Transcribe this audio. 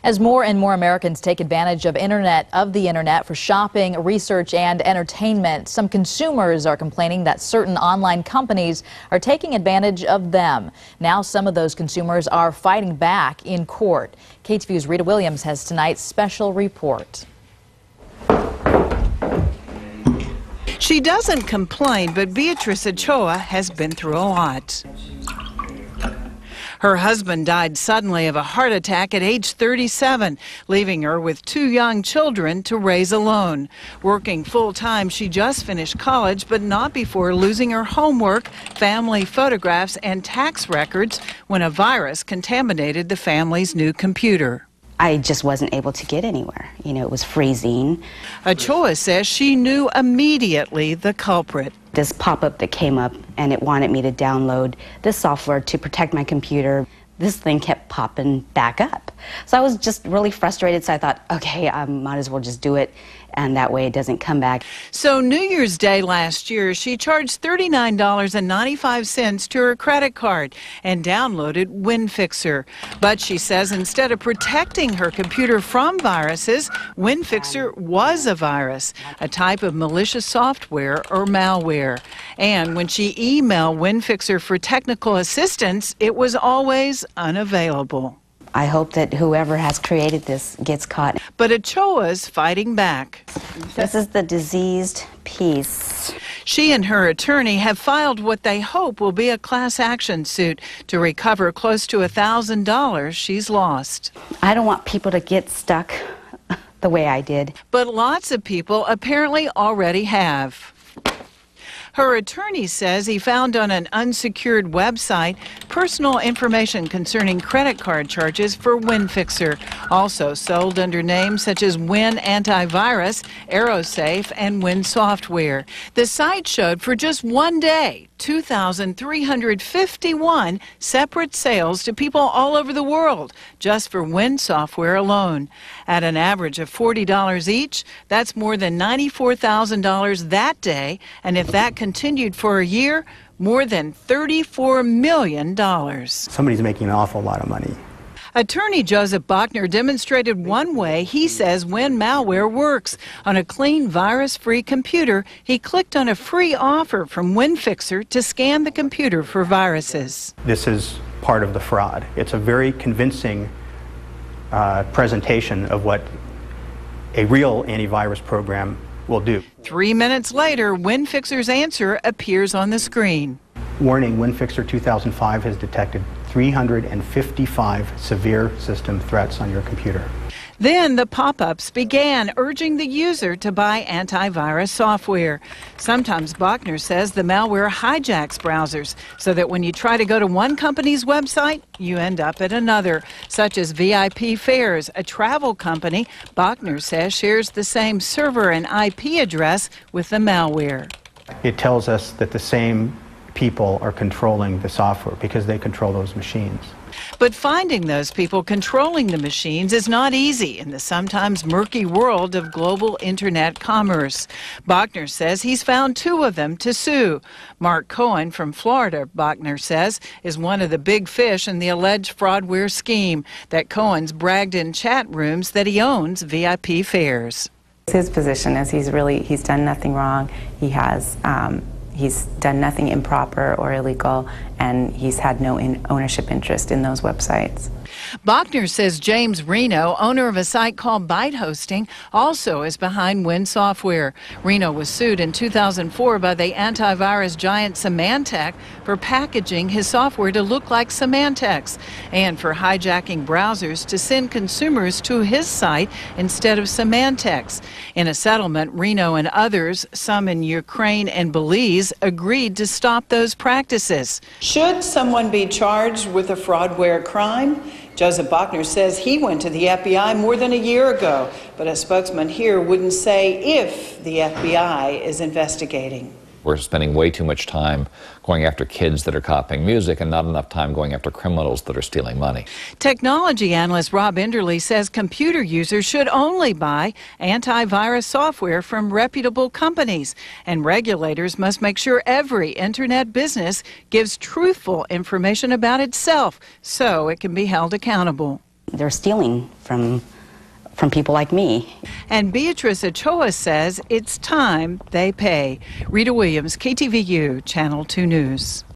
As more and more Americans take advantage of the internet for shopping, research, and entertainment, some consumers are complaining that certain online companies are taking advantage of them. Now some of those consumers are fighting back in court. KTVU's Rita Williams has tonight's special report. She doesn't complain, but Beatrice Ochoa has been through a lot. Her husband died suddenly of a heart attack at age 37, leaving her with 2 young children to raise alone. Working full-time, she just finished college, but not before losing her homework, family photographs, and tax records when a virus contaminated the family's new computer. I just wasn't able to get anywhere. It was freezing. Ochoa says she knew immediately the culprit. This pop-up that came up, and it wanted me to download this software to protect my computer. This thing kept popping back up. So I was just really frustrated, so I thought, okay, I might as well just do it, and that way it doesn't come back. So New Year's Day last year, she charged $39.95 to her credit card and downloaded Winfixer. But she says instead of protecting her computer from viruses, Winfixer was a virus, a type of malicious software or malware. And when she emailed Winfixer for technical assistance, it was always unavailable. I hope that whoever has created this gets caught. But Ochoa's fighting back. This is the diseased piece. She and her attorney have filed what they hope will be a class action suit to recover close to $1,000 she's lost. I don't want people to get stuck the way I did. But lots of people apparently already have. Her attorney says he found on an unsecured website personal information concerning credit card charges for Winfixer, also sold under names such as Win Antivirus, AeroSafe, and Win Software. The site showed for just one day 2,351 separate sales to people all over the world just for Win Software alone. At an average of $40 each, that's more than $94,000 that day, and if that continued for a year, more than $34 million. Somebody's making an awful lot of money. Attorney Joseph Bachner demonstrated one way he says Win malware works. On a clean, virus-free computer, he clicked on a free offer from Winfixer to scan the computer for viruses. This is part of the fraud. It's a very convincing presentation of what a real antivirus program will do. 3 minutes later, Winfixer's answer appears on the screen. Warning, Winfixer 2005 has detected 355 severe system threats on your computer. Then the pop-ups began, urging the user to buy antivirus software. Sometimes Bachner says the malware hijacks browsers so that when you try to go to one company's website, you end up at another, such as VIP Fares, a travel company Bachner says shares the same server and IP address with the malware. It tells us that the same people are controlling the software because they control those machines. But finding those people controlling the machines is not easy in the sometimes murky world of global internet commerce. Bachner says he's found 2 of them to sue. Mark Cohen from Florida, Bachner says, is one of the big fish in the alleged Fraudware scheme that Cohen's bragged in chat rooms that he owns VIP Fares. His position is he's done nothing wrong. He's done nothing improper or illegal, and he's had no ownership interest in those websites. Bachner says James Reno, owner of a site called Byte Hosting, also is behind Win Software. Reno was sued in 2004 by the antivirus giant Symantec for packaging his software to look like Symantec's and for hijacking browsers to send consumers to his site instead of Symantec's. In a settlement, Reno and others, some in Ukraine and Belize, agreed to stop those practices. Should someone be charged with a fraudware crime? Joseph Bachner says he went to the FBI more than a year ago, but a spokesman here wouldn't say if the FBI is investigating. We're spending way too much time going after kids that are copying music and not enough time going after criminals that are stealing money. Technology analyst Rob Enderle says computer users should only buy antivirus software from reputable companies, and regulators must make sure every internet business gives truthful information about itself so it can be held accountable. They're stealing from people like me. And Beatrice Ochoa says it's time they pay. Rita Williams, KTVU, Channel 2 News.